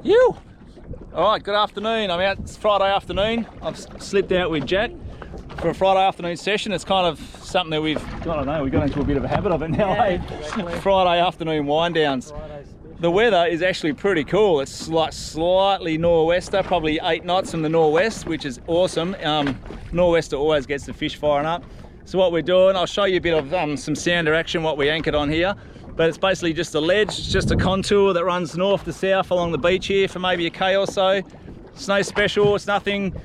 You. All right, good afternoon. I'm out, it's Friday afternoon. I've slipped out with Jack for a Friday afternoon session. It's kind of something that we've got into a bit of a habit of it now, exactly. Friday afternoon wind downs. The weather is actually pretty cool. It's like slightly nor'wester, probably 8 knots from the nor'west, which is awesome. Nor'wester always gets the fish firing up. So what we're doing, I'll show you a bit of some sounder action, what we anchored on here. But it's basically just a ledge, it's just a contour that runs north to south along the beach here for maybe a K or so. It's no special, it's nothing,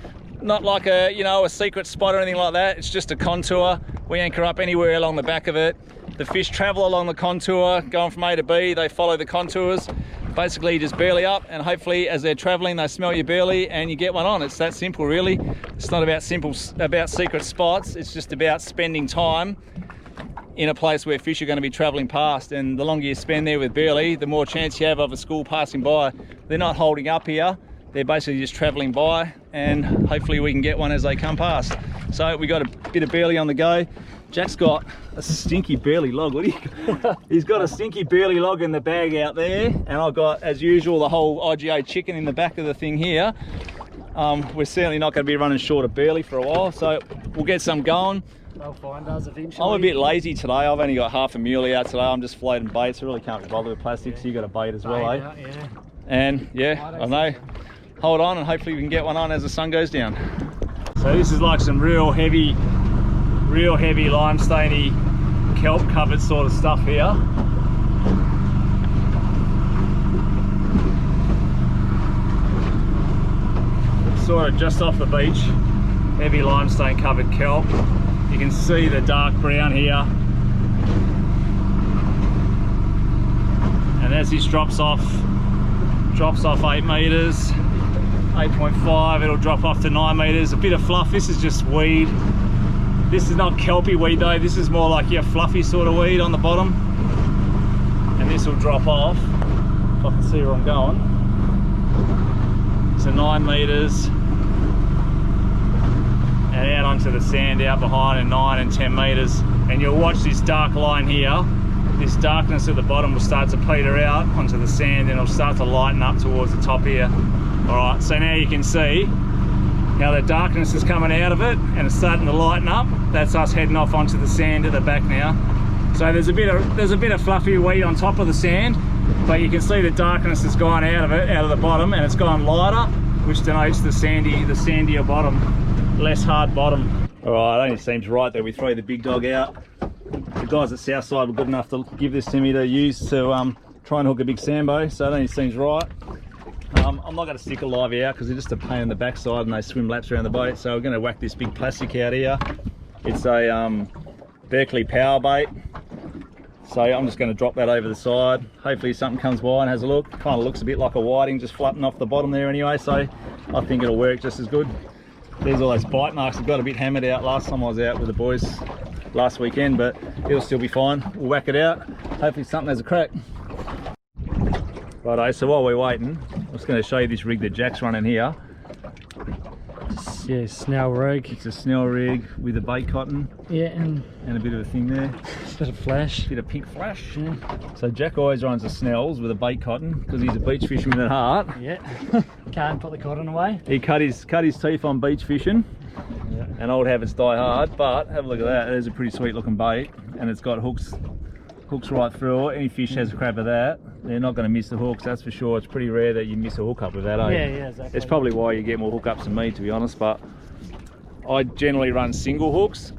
not like a, you know, a secret spot or anything like that. It's just a contour. We anchor up anywhere along the back of it. The fish travel along the contour, going from A to B, they follow the contours. Basically just burley up, and hopefully as they're traveling they smell your burley and you get one on. It's that simple really. It's not about secret spots, it's just about spending time in a place where fish are going to be travelling past, and the longer you spend there with burley, the more chance you have of a school passing by. They're not holding up here, they're basically just travelling by, and hopefully we can get one as they come past. So we got a bit of burley on the go. Jack's got a stinky burley log. He's got a stinky burley log in the bag out there, and I've got, as usual, the whole IGA chicken in the back of the thing here. We're certainly not going to be running short of burley for a while, so we'll get some going. They'll find us eventually. I'm a bit lazy today. I've only got half a muley out today. I'm just floating baits. I really can't be bothered with plastic, so you got a bait as well, eh? Yeah. And yeah, I know. Hold on, and hopefully we can get one on as the sun goes down. So this is like some real heavy limestoney, kelp covered sort of stuff here. Sort of just off the beach, heavy limestone covered kelp. You can see the dark brown here, and as this drops off 8 meters, 8.5, it'll drop off to 9 meters. A bit of fluff. This is just weed. This is not kelpy weed though, this is more like your fluffy sort of weed on the bottom, and this will drop off, if I can see where I'm going, so 9 meters, and out onto the sand out behind, and 9 and 10 meters, and you'll watch this dark line here. This darkness at the bottom will start to peter out onto the sand, and it'll start to lighten up towards the top here. All right, so now you can see how the darkness is coming out of it and it's starting to lighten up. That's us heading off onto the sand at the back now. So there's a bit of fluffy weed on top of the sand, but you can see the darkness has gone out of it, out of the bottom, and it's gone lighter, which denotes the sandier bottom, less hard bottom. All right, it only seems right that we throw the big dog out. The guys at Southside were good enough to give this to me to use to try and hook a big sambo, so it only seems right. I'm not going to stick a live out because they're just a pain in the backside and they swim laps around the boat, so we're going to whack this big plastic out here. It's a Berkeley power bait, so I'm just going to drop that over the side. Hopefully something comes by and has a look. Kind of looks a bit like a whiting just flapping off the bottom there anyway, so I think it'll work just as good. There's all those bite marks. I got a bit hammered out last time I was out with the boys last weekend, but it'll still be fine. We'll whack it out. Hopefully something has a crack. Righto, so while we're waiting, I'm just going to show you this rig that Jack's running here. Yeah, snell rig. It's a snell rig with a bait cotton. Yeah, and a bit of a thing there. Bit of flash. Bit of pink flash. Yeah. So Jack always runs the snells with a bait cotton because he's a beach fisherman at heart. Yeah. Can't put the cotton away. He cut his teeth on beach fishing. Yeah. And old habits die hard, but have a look at that. There's a pretty sweet looking bait, and it's got hooks right through it. Any fish has a crab of that, they're not going to miss the hooks, that's for sure. It's pretty rare that you miss a hookup with that, eh? Yeah, exactly. It's probably why you get more hookups than me, to be honest, but I generally run single hooks.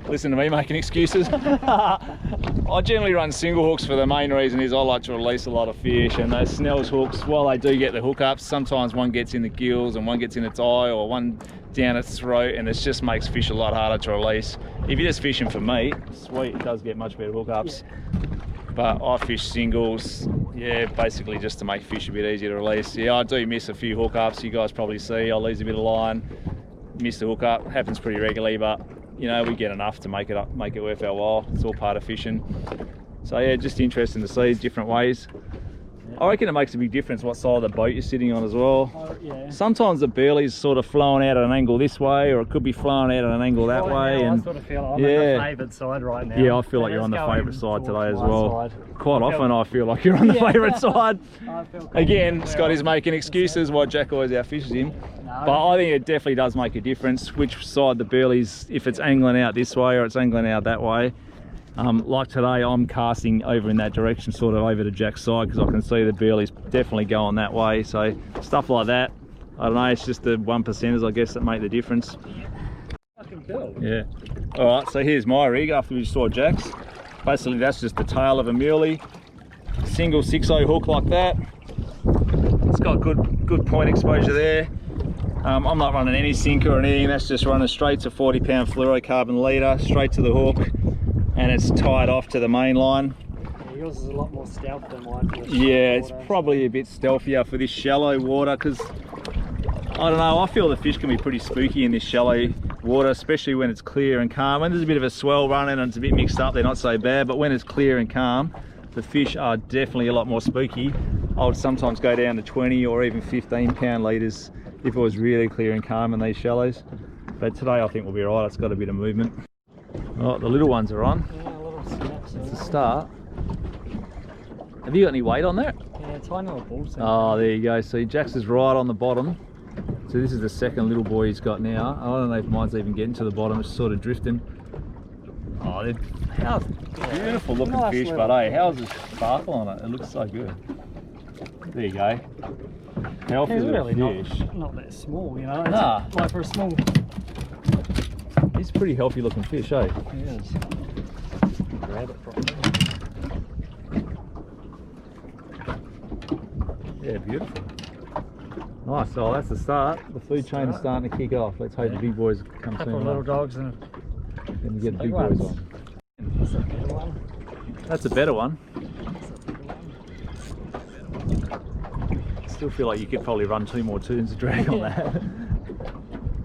Listen to me making excuses. I generally run single hooks for the main reason is I like to release a lot of fish, and those snells hooks, while they do get the hookups, sometimes one gets in the gills and one gets in its eye or one down its throat, and it just makes fish a lot harder to release. If you're just fishing for meat, sweet, it does get much better hookups. Yeah. But I fish singles, yeah, basically just to make fish a bit easier to release. Yeah, I do miss a few hookups. You guys probably see I'll lose a bit of line, miss the hookup. Happens pretty regularly, but you know, we get enough to make it worth our while. It's all part of fishing. So yeah, just interesting to see different ways I reckon it makes a big difference what side of the boat you're sitting on as well. Oh, yeah. Sometimes the burley's sort of flowing out at an angle this way, or it could be flowing out at an angle that way. Now, and I sort of feel like I'm on the favoured side right now. Yeah, I feel like you're on the favourite side today as well. Quite often I feel like you're on the favourite side. Again, Scotty's making excuses why Jack always outfishes him. No. But I think it definitely does make a difference which side the burley's, if it's angling out this way or it's angling out that way. Like today, I'm casting over in that direction, sort of over to Jack's side, because I can see the burley's definitely going that way. So stuff like that, I don't know, it's just the 1%ers, I guess, that make the difference. Yeah. All right, so here's my rig after we saw Jack's. Basically, that's just the tail of a muley, single 6/0 hook like that. It's got good point exposure there. I'm not running any sinker or anything. That's just running straight to 40-pound fluorocarbon leader, straight to the hook. And it's tied off to the main line. Yeah, yours is a lot more stealth than mine. Yeah, it's probably a bit stealthier for this shallow water, because I don't know, I feel the fish can be pretty spooky in this shallow water, especially when it's clear and calm. When there's a bit of a swell running and it's a bit mixed up, they're not so bad, but when it's clear and calm, the fish are definitely a lot more spooky. I would sometimes go down to 20 or even 15-pound leaders if it was really clear and calm in these shallows. But today I think we'll be right. It's got a bit of movement. Oh, the little ones are on. Yeah, little snaps. It's a start. Have you got any weight on that? Yeah, tiny little balls. Oh, there you go. See, Jack's is right on the bottom. So this is the second little boy he's got now. I don't know if mine's even getting to the bottom. It's sort of drifting. Oh, how beautiful looking Nice fish, little. but hey, how's the sparkle on it? It looks so good. There you go. Healthy He's little really fish. not that small, you know. Nah. Like for a small. He's a pretty healthy looking fish, eh? He is. Grab it properly. Yeah, beautiful. Nice. Oh, that's the start. The food chain is starting to kick off. Let's hope the big boys come Couple soon. of little dogs and Then we get the big ones. boys on. that's a better one. That's a better one. That's a better one. Still feel like you could probably run 2 more tunes of drag on that.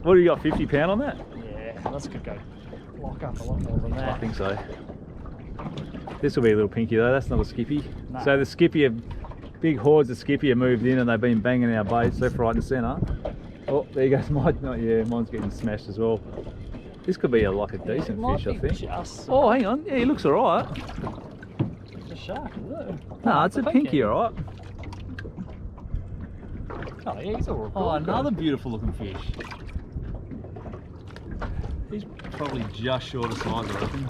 What do you got, 50 pound on that? Yeah, that's could go lock up a lot more than that. I think so. This will be a little pinky though, that's not a skippy. No. So the skippy, big hordes of skippy have moved in and they've been banging our baits left, right and centre. Oh, there you go, mine's getting smashed as well. This could be like a decent fish, I think. Just Oh, hang on, yeah, he looks alright. a shark, is it? No, it's a pinky, alright. Oh, yeah, he's all right. Oh, another beautiful looking fish. He's probably just short of size, I reckon.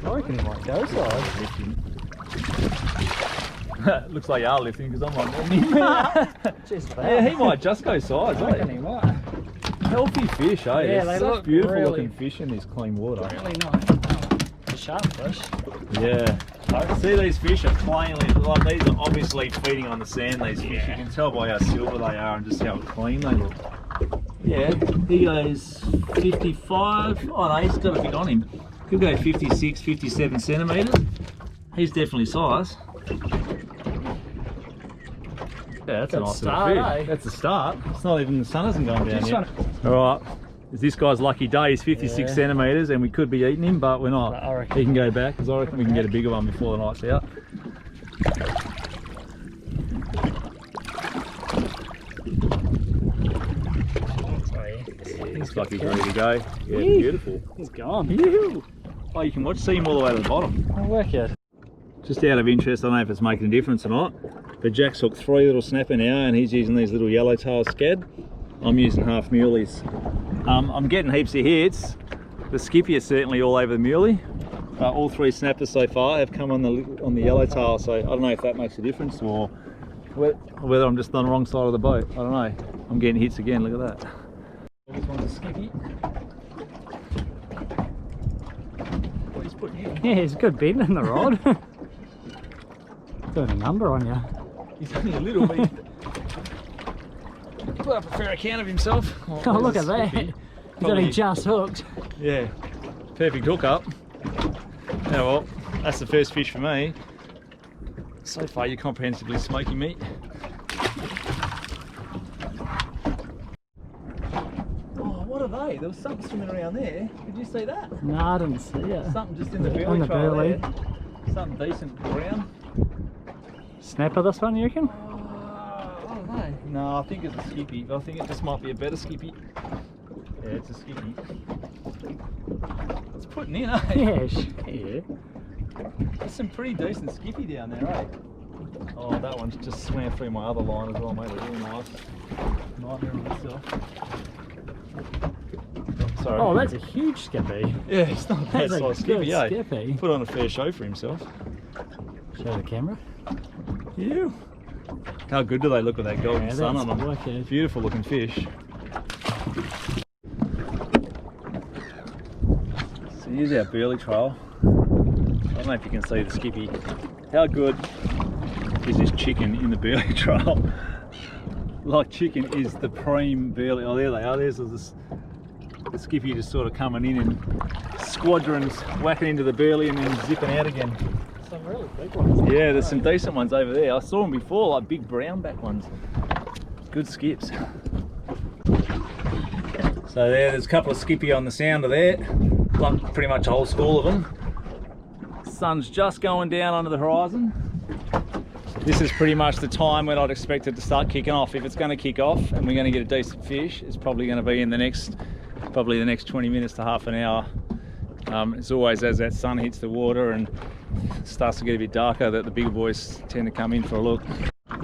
I reckon he might go size. Looks like you are lifting because I'm like moving him. Just Yeah, he might just go size, I reckon he eh? might. Healthy fish, eh? Yeah, There's they such look beautiful really- looking fish in this clean water. Really nice. Sharp fish. Yeah. See, these fish are plainly, like these are obviously feeding on the sand, these fish. You can tell by how silver they are and just how clean they look. Yeah, he goes 55. Oh no, he's got a bit on him. Could go 56, 57 centimetres. He's definitely size. Yeah, that's a nice start, little fish. eh? That's a start. It's not even, the sun hasn't gone down Just yet. Alright, it's this guy's lucky day. He's 56 Yeah. centimetres and we could be eating him, but we're not. But I reckon- He can go back because I reckon we can get a bigger one before the night's out. Looks like he's ready to go. Yeah, Yee. beautiful. He's gone. Yoo-hoo. Oh, you can see him all the way to the bottom. I'll work it. Just out of interest, I don't know if it's making a difference or not, but Jack's hooked 3 little snapper now and he's using these little yellowtail scad. I'm using half muleys. I'm getting heaps of hits. The skippy is certainly all over the muley. All 3 snappers so far have come on the yellowtail, so I don't know if that makes a difference or whether I'm just on the wrong side of the boat. I don't know. I'm getting hits again, look at that. This one's a skippy. What he's putting in. Yeah, he's a good bend in the rod. Doing a number on you. He's only a little bit. Put up a fair account of himself. Oh, look at that. He's only just hooked. Yeah, perfect hookup. Yeah, well, that's the first fish for me. So far, you're comprehensively smoking meat. Oh, what are they? There was something swimming around there. Did you see that? No, I didn't see it. Something just in the On belly the trail belly. there. Something decent brown. Snapper this one, you reckon? I don't know. No, I think it's a skippy, but I think it just might be a better skippy. Yeah, it's a skippy. It's putting in, eh? Yeah. There's some pretty decent skippy down there, eh? Oh, that one's just swam through my other line as well, mate. It's really nice. Nightmare on myself. Sorry. Oh, that's a huge skippy. Yeah, it's not a bad That's a size skippy, good eh? skippy. Put on a fair show for himself. Show the camera. Yeah. How good do they look with that golden sun on them? Wicked. Beautiful looking fish. So here's our burley trail. I don't know if you can see the skippy. How good is this chicken in the burley trail? Like chicken is the prime burley. Oh, there they are. There's this, the skippy just sort of coming in and squadrons whacking into the burley and then zipping out again. Some really big ones. Yeah, there's some decent ones over there. I saw them before, like big brown back ones. Good skips. So there's a couple of skippy on the sounder there. Like pretty much a whole school of them. Sun's just going down under the horizon. This is pretty much the time when I'd expect it to start kicking off. If it's going to kick off and we're going to get a decent fish, it's probably going to be in the next, probably the next 20 minutes to half an hour. It's always as that sun hits the water and starts to get a bit darker that the big boys tend to come in for a look. I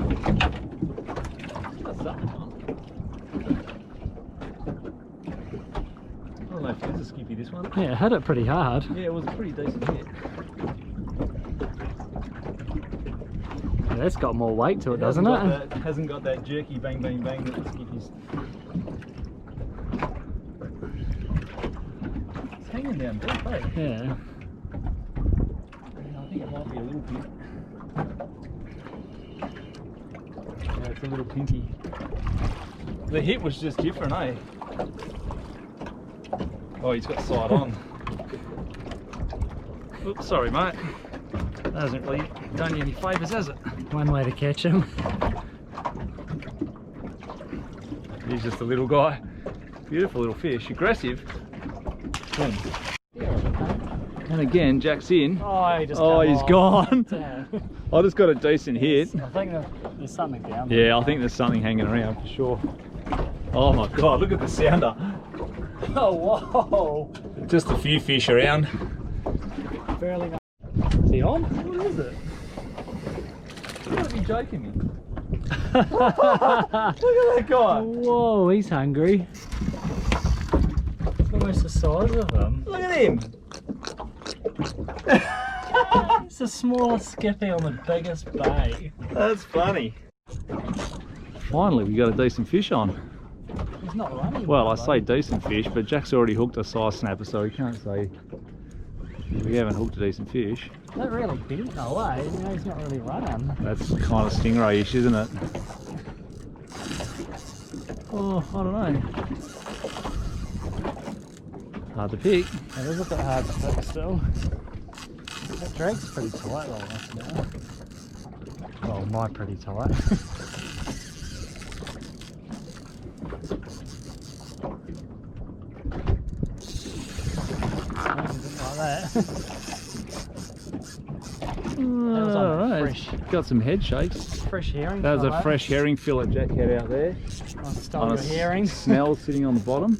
don't know if it is a skippy, this one. Yeah, hit it pretty hard. Yeah, it was a pretty decent hit. Yeah, that's got more weight to it, doesn't it? It hasn't got that jerky bang bang bang that the skippies. It's hanging down deep, eh? Yeah. I think it might be a little bit. Yeah, it's a little pinky. The hit was just different, eh? Oh, he's got side on. Oops, sorry, mate. That hasn't really done you any favours, has it? One way to catch him. He's just a little guy. Beautiful little fish, aggressive. Boom. And again, Jack's in. Oh, he just he's gone. Damn. I just got a decent hit. I think there's something down there. Yeah, I think there's something hanging around for sure. Oh my god, look at the sounder. Oh, whoa. Just a few fish around. Barely know. Is he on? What is it? You gotta be joking me. Look at that guy. Whoa, he's hungry. It's almost the size of him. Look at him. It's the smallest skippy on the biggest bait. That's funny. Finally, we got a decent fish on. He's not running. Well, I say decent fish, but Jack's already hooked a size snapper, so he can't say we haven't hooked a decent fish. That really bent no way. You know, he's not really running. That's kind of stingray-ish, isn't it? Oh, I don't know. Hard to pick. It is a bit hard to pick still. That drag's pretty tight on us now. Well, my pretty tight. Like that. That was on fresh. Got some head shakes. Fresh herring. That was a fresh herring fillet Jack had out there. I stole your herring. Snell sitting on the bottom.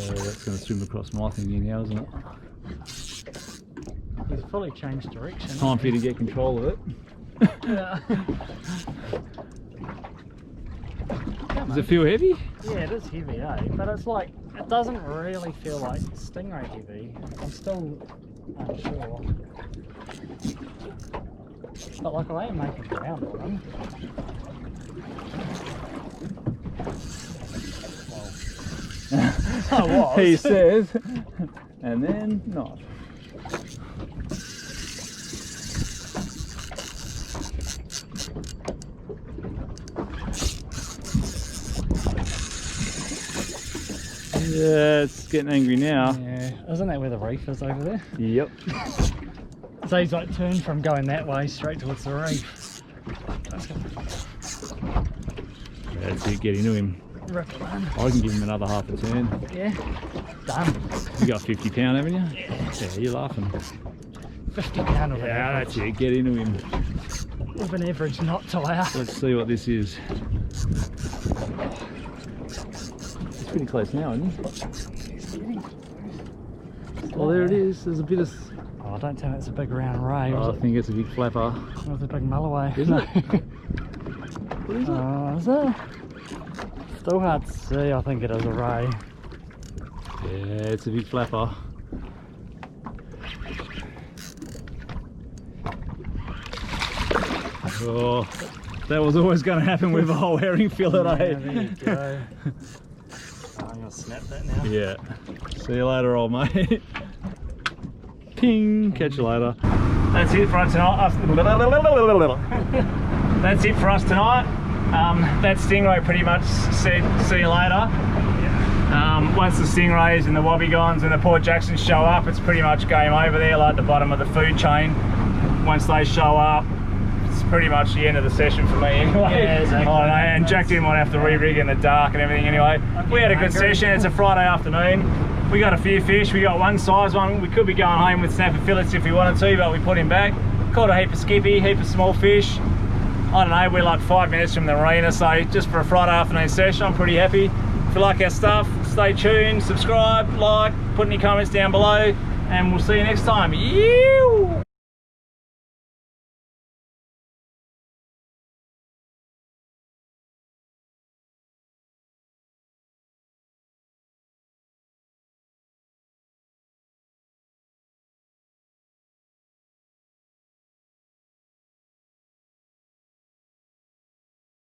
That's going to swim across my thingy now, isn't it? He's fully changed direction. Time for you to get control of it. Yeah. Does it feel heavy? Yeah, it is heavy, eh? But it's like, it doesn't really feel like stingray heavy. I'm still unsure. But like, I ain't making ground on him. I was. He says, and then not. Yeah, it's getting angry now. Yeah, isn't that where the reef is over there? Yep. So he's like turned from going that way straight towards the reef. That's it, get into him. Rip it in. I can give him another half a turn. Yeah, done. You got 50 pound, haven't you? Yeah. Yeah, you're laughing. 50 pound of an Yeah, average. that's it. Get into him. With an average knot tire. Let's see what this is. It's pretty close now, isn't it? Oh, there it is. There's a bit of... Oh, don't tell me it's a big round ray. Oh, I think it's a big flapper. With a big mulloway. Is it? What is it? Oh, is it? Still hard to see. I think it is a ray. Yeah, it's a big flapper. Oh, that was always going to happen with a whole herring fillet, Yeah, eh? there you go. Oh, I'm going to snap that now. Yeah. See you later, old mate. Ping. Catch you later. That's it for us tonight. That's it for us tonight. That Stingray pretty much said, see you later. Once the Stingrays and the Wobbegons and the Port Jacksons show up, it's pretty much game over there, like the bottom of the food chain. Once they show up, it's pretty much the end of the session for me anyway. Yeah, exactly. Oh, no, and Jack didn't want to have to re-rig in the dark and everything anyway. We had a good session. It's a Friday afternoon. We got a few fish. We got one size one. We could be going home with snapper fillets if we wanted to, but we put him back. Caught a heap of skippy, heap of small fish. I don't know, we're like 5 minutes from the marina, so just for a Friday afternoon session, I'm pretty happy. If you like our stuff, stay tuned, subscribe, like, put any comments down below, and we'll see you next time. Yew!